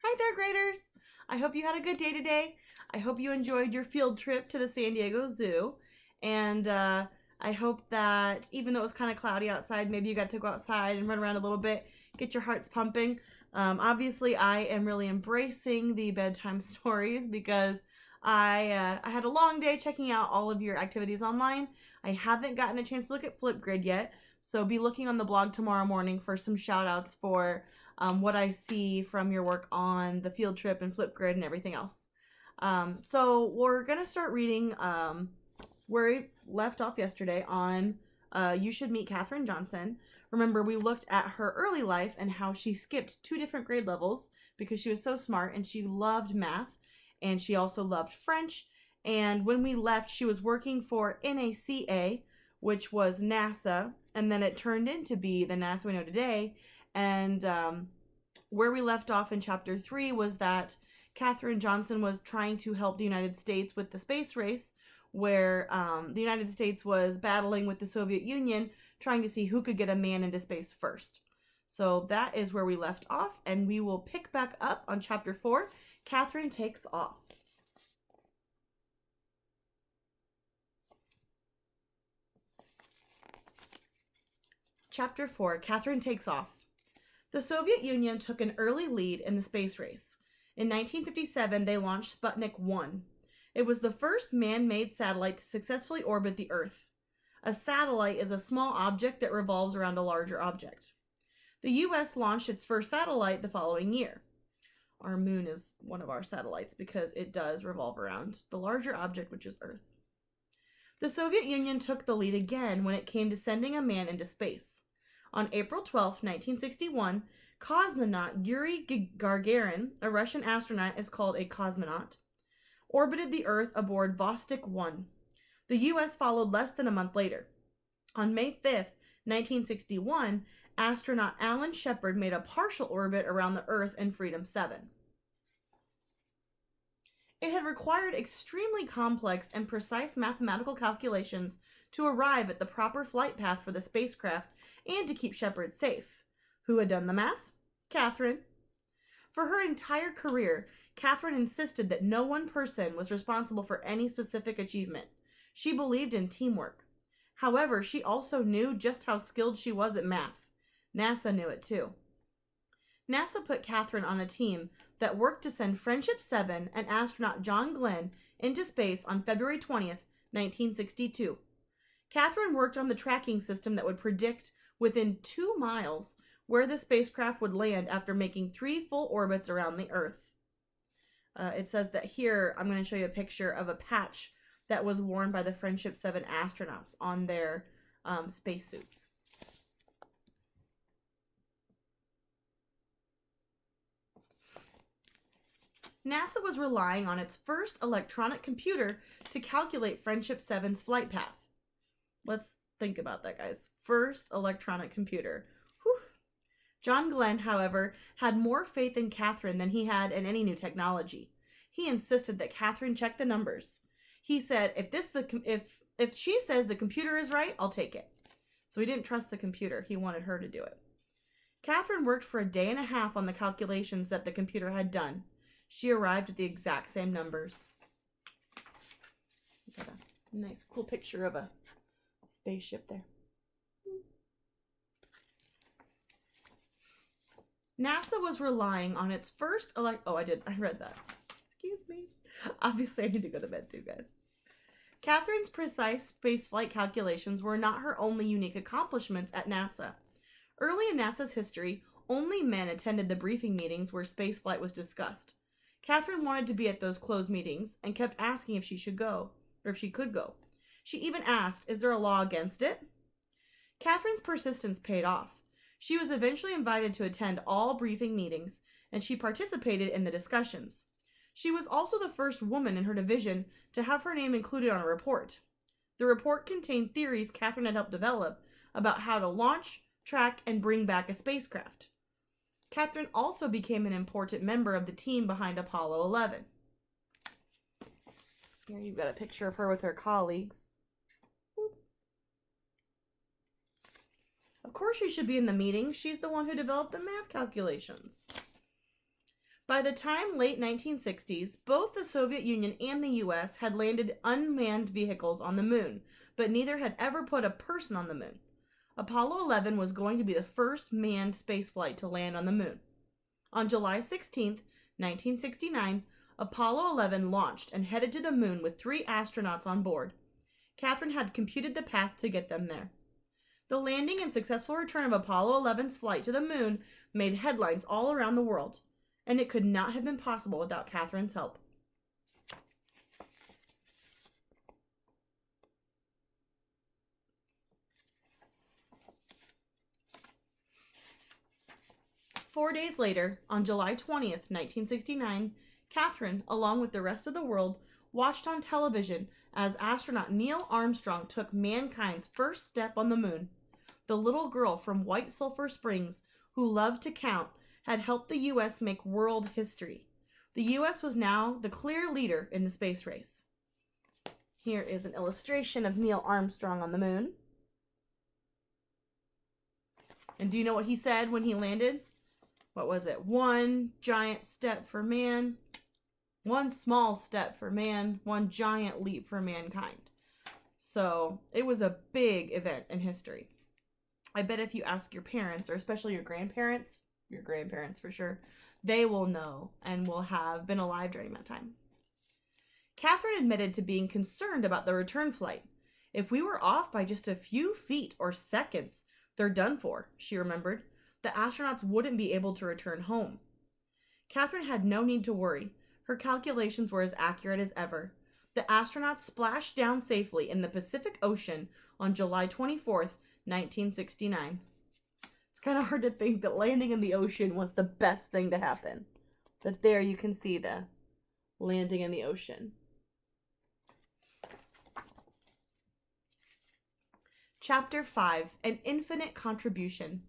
Hi there, graders! I hope you had a good day today. I hope you enjoyed your field trip to the San Diego Zoo. And I hope that even though it was kind of cloudy outside, maybe you got to go outside and run around a little bit, get your hearts pumping. Obviously, I am really embracing the bedtime stories because I had a long day checking out all of your activities online. I haven't gotten a chance to look at Flipgrid yet, so be looking on the blog tomorrow morning for some shout outs for what I see from your work on the field trip and Flipgrid and everything else. So we're going to start reading where we left off yesterday on You Should Meet Katherine Johnson. Remember, we looked at her early life and how she skipped 2 different grade levels because she was so smart and she loved math and she also loved French. And when we left, she was working for NACA, which was NASA, and then it turned into be the NASA we know today. And where we left off in chapter 3 was that Katherine Johnson was trying to help the United States with the space race, where the United States was battling with the Soviet Union, trying to see who could get a man into space first. So that is where we left off, and we will pick back up on chapter 4. Katherine takes off. Chapter 4, Katherine takes off. The Soviet Union took an early lead in the space race. In 1957, they launched Sputnik 1. It was the first man-made satellite to successfully orbit the Earth. A satellite is a small object that revolves around a larger object. The U.S. launched its first satellite the following year. Our moon is one of our satellites because it does revolve around the larger object, which is Earth. The Soviet Union took the lead again when it came to sending a man into space. On April 12, 1961, cosmonaut Yuri Gagarin, a Russian astronaut is called a cosmonaut, orbited the Earth aboard Vostok 1. The U.S. followed less than a month later. On May 5, 1961, astronaut Alan Shepard made a partial orbit around the Earth in Freedom 7. It had required extremely complex and precise mathematical calculations to arrive at the proper flight path for the spacecraft and to keep Shepard safe. Who had done the math? Katherine. For her entire career, Katherine insisted that no one person was responsible for any specific achievement. She believed in teamwork. However, she also knew just how skilled she was at math. NASA knew it too. NASA put Katherine on a team that worked to send Friendship 7 and astronaut John Glenn into space on February 20th, 1962. Katherine worked on the tracking system that would predict within 2 miles where the spacecraft would land after making 3 full orbits around the Earth. It says that here, I'm going to show you a picture of a patch that was worn by the Friendship 7 astronauts on their spacesuits. NASA was relying on its first electronic computer to calculate Friendship 7's flight path. Let's think about that, guys. First electronic computer. Whew. John Glenn, however, had more faith in Katherine than he had in any new technology. He insisted that Katherine check the numbers. He said, if she says the computer is right, I'll take it. So he didn't trust the computer. He wanted her to do it. Katherine worked for a day and a half on the calculations that the computer had done. She arrived at the exact same numbers. Got a nice, cool picture of a spaceship there. NASA was relying on its first I read that. Excuse me. Obviously, I need to go to bed too, guys. Katherine's precise spaceflight calculations were not her only unique accomplishments at NASA. Early in NASA's history, only men attended the briefing meetings where spaceflight was discussed. Katherine wanted to be at those closed meetings and kept asking if she should go, or if she could go. She even asked, is there a law against it? Katherine's persistence paid off. She was eventually invited to attend all briefing meetings, and she participated in the discussions. She was also the first woman in her division to have her name included on a report. The report contained theories Katherine had helped develop about how to launch, track, and bring back a spacecraft. Katherine also became an important member of the team behind Apollo 11. Here you've got a picture of her with her colleagues. Of course she should be in the meeting. She's the one who developed the math calculations. By the time late 1960s, both the Soviet Union and the US had landed unmanned vehicles on the moon, but neither had ever put a person on the moon. Apollo 11 was going to be the first manned spaceflight to land on the moon. On July 16, 1969, Apollo 11 launched and headed to the moon with 3 astronauts on board. Katherine had computed the path to get them there. The landing and successful return of Apollo 11's flight to the moon made headlines all around the world, and it could not have been possible without Katherine's help. Four days later, on July 20th, 1969, Katherine, along with the rest of the world, watched on television as astronaut Neil Armstrong took mankind's first step on the moon. The little girl from White Sulphur Springs, who loved to count, had helped the U.S. make world history. The U.S. was now the clear leader in the space race. Here is an illustration of Neil Armstrong on the moon. And do you know what he said when he landed? What was it? 1 giant step for man, 1 small step for man, 1 giant leap for mankind. So it was a big event in history. I bet if you ask your parents, or especially your grandparents for sure, they will know and will have been alive during that time. Katherine admitted to being concerned about the return flight. If we were off by just a few feet or seconds, they're done for, she remembered. The astronauts wouldn't be able to return home. Katherine had no need to worry. Her calculations were as accurate as ever. The astronauts splashed down safely in the Pacific Ocean on July 24th, 1969. It's kind of hard to think that landing in the ocean was the best thing to happen. But there you can see the landing in the ocean. Chapter 5, An Infinite Contribution.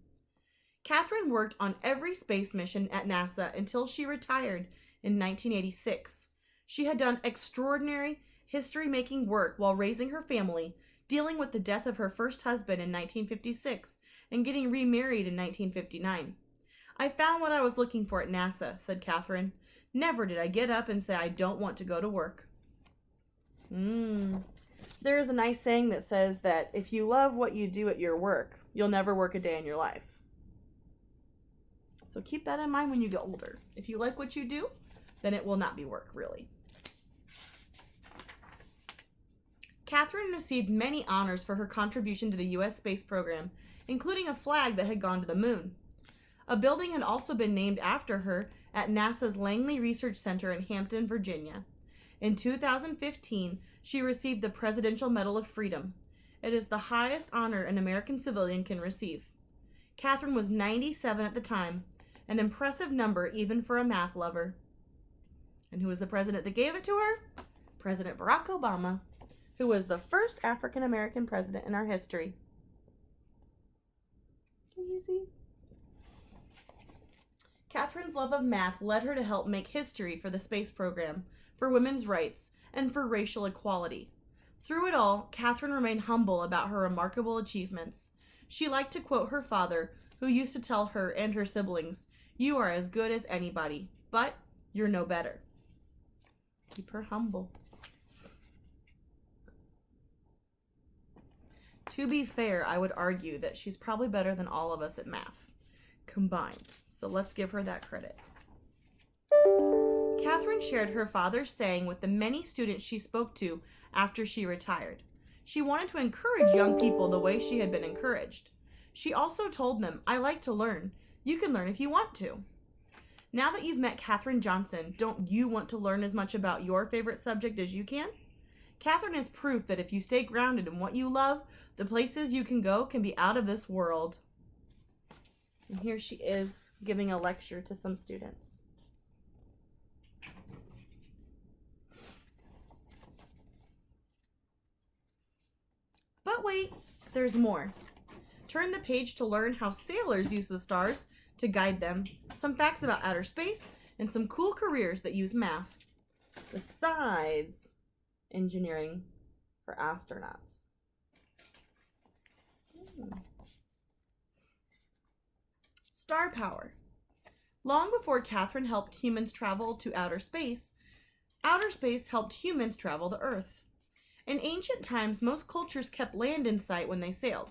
Katherine worked on every space mission at NASA until she retired in 1986. She had done extraordinary, history-making work while raising her family, dealing with the death of her first husband in 1956, and getting remarried in 1959. I found what I was looking for at NASA, said Katherine. Never did I get up and say I don't want to go to work. There is a nice saying that says that if you love what you do at your work, you'll never work a day in your life. So keep that in mind when you get older. If you like what you do, then it will not be work, really. Katherine received many honors for her contribution to the U.S. space program, including a flag that had gone to the moon. A building had also been named after her at NASA's Langley Research Center in Hampton, Virginia. In 2015, she received the Presidential Medal of Freedom. It is the highest honor an American civilian can receive. Katherine was 97 at the time, an impressive number even for a math lover. And who was the president that gave it to her? President Barack Obama, who was the first African American president in our history. Can you see? Katherine's love of math led her to help make history for the space program, for women's rights, and for racial equality. Through it all, Katherine remained humble about her remarkable achievements. She liked to quote her father, who used to tell her and her siblings, "You are as good as anybody, but you're no better." Keep her humble. To be fair, I would argue that she's probably better than all of us at math combined. So let's give her that credit. Katherine shared her father's saying with the many students she spoke to after she retired. She wanted to encourage young people the way she had been encouraged. She also told them, "I like to learn. You can learn if you want to." Now that you've met Katherine Johnson, don't you want to learn as much about your favorite subject as you can? Katherine is proof that if you stay grounded in what you love, the places you can go can be out of this world. And here she is giving a lecture to some students. But wait, there's more. Turn the page to learn how sailors use the stars to guide them, some facts about outer space, and some cool careers that use math, besides engineering for astronauts. Star power. Long before Catherine helped humans travel to outer space helped humans travel the Earth. In ancient times, most cultures kept land in sight when they sailed.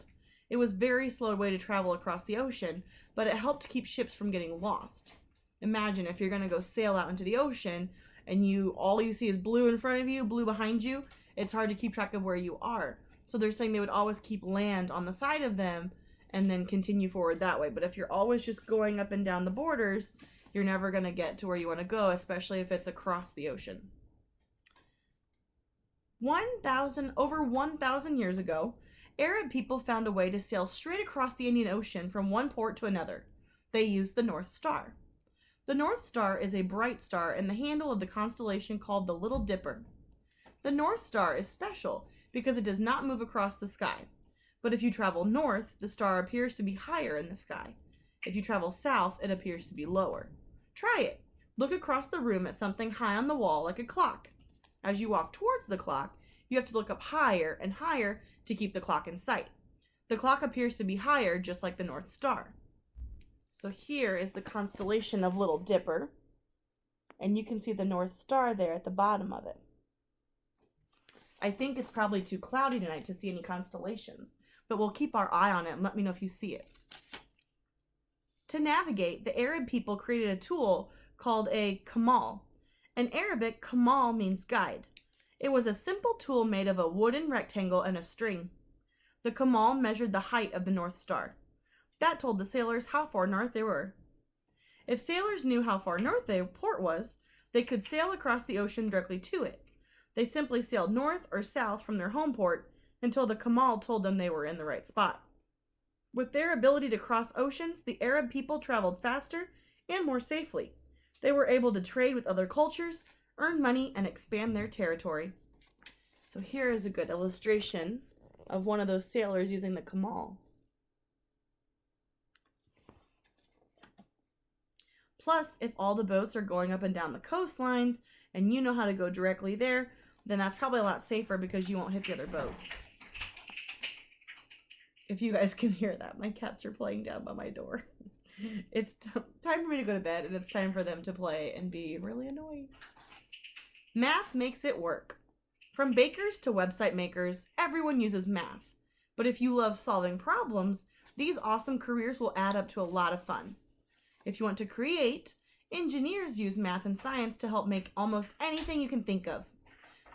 It was a very slow way to travel across the ocean, but it helped keep ships from getting lost. Imagine if you're going to go sail out into the ocean and all you see is blue in front of you, blue behind you, it's hard to keep track of where you are. So they're saying they would always keep land on the side of them and then continue forward that way. But if you're always just going up and down the borders, you're never going to get to where you want to go, especially if it's across the ocean. Over 1,000 years ago, Arab people found a way to sail straight across the Indian Ocean from one port to another. They used the North Star. The North Star is a bright star in the handle of the constellation called the Little Dipper. The North Star is special because it does not move across the sky. But if you travel north, the star appears to be higher in the sky. If you travel south, it appears to be lower. Try it. Look across the room at something high on the wall like a clock. As you walk towards the clock, you have to look up higher and higher to keep the clock in sight. The clock appears to be higher, just like the North Star. So here is the constellation of Little Dipper, and you can see the North Star there at the bottom of it. I think it's probably too cloudy tonight to see any constellations, but we'll keep our eye on it and let me know if you see it. To navigate, the Arab people created a tool called a kamal. In Arabic, kamal means guide. It was a simple tool made of a wooden rectangle and a string. The kamal measured the height of the North Star. That told the sailors how far north they were. If sailors knew how far north their port was, they could sail across the ocean directly to it. They simply sailed north or south from their home port until the kamal told them they were in the right spot. With their ability to cross oceans, the Arab people traveled faster and more safely. They were able to trade with other cultures, earn money, and expand their territory. So here is a good illustration of one of those sailors using the kamal. Plus, if all the boats are going up and down the coastlines and you know how to go directly there, then that's probably a lot safer because you won't hit the other boats. If you guys can hear that, my cats are playing down by my door. It's time for me to go to bed, and it's time for them to play and be really annoying. Math makes it work. From bakers to website makers, everyone uses math. But if you love solving problems, these awesome careers will add up to a lot of fun. If you want to create, engineers use math and science to help make almost anything you can think of.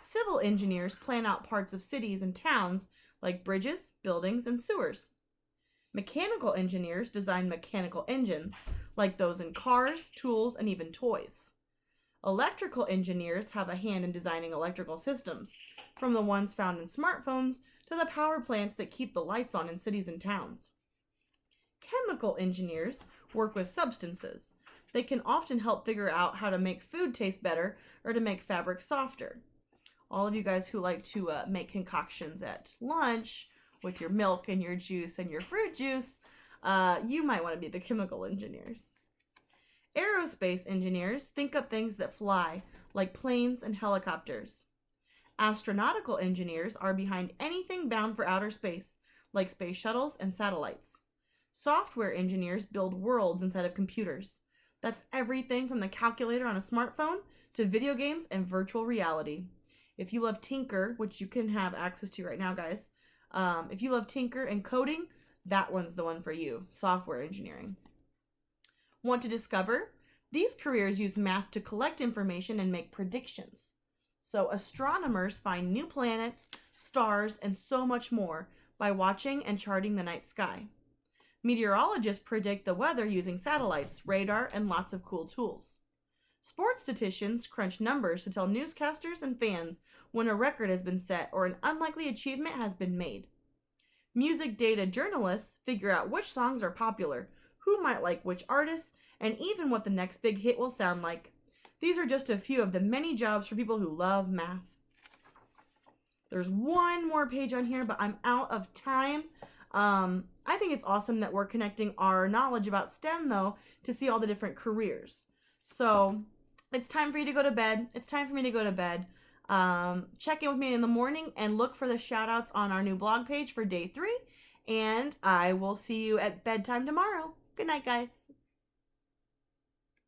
Civil engineers plan out parts of cities and towns like bridges, buildings, and sewers. Mechanical engineers design mechanical engines like those in cars, tools, and even toys. Electrical engineers have a hand in designing electrical systems, from the ones found in smartphones to the power plants that keep the lights on in cities and towns. Chemical engineers work with substances. They can often help figure out how to make food taste better or to make fabric softer. All of you guys who like to make concoctions at lunch with your milk and your juice and your fruit juice, you might want to be the chemical engineers. Aerospace engineers think up things that fly, like planes and helicopters. Astronautical engineers are behind anything bound for outer space, like space shuttles and satellites. Software engineers build worlds inside of computers. That's everything from the calculator on a smartphone to video games and virtual reality. If you love Tinker, which you can have access to right now, guys, if you love Tinker and coding, that one's the one for you, software engineering. Want to discover? These careers use math to collect information and make predictions. So astronomers find new planets, stars, and so much more by watching and charting the night sky. Meteorologists predict the weather using satellites, radar, and lots of cool tools. Sports statisticians crunch numbers to tell newscasters and fans when a record has been set or an unlikely achievement has been made. Music data journalists figure out which songs are popular, who might like which artists, and even what the next big hit will sound like. These are just a few of the many jobs for people who love math. There's one more page on here, but I'm out of time. I think it's awesome that we're connecting our knowledge about STEM, though, to see all the different careers. So it's time for you to go to bed. It's time for me to go to bed. Check in with me in the morning and look for the shout outs on our new blog page for day 3. And I will see you at bedtime tomorrow. Good night, guys.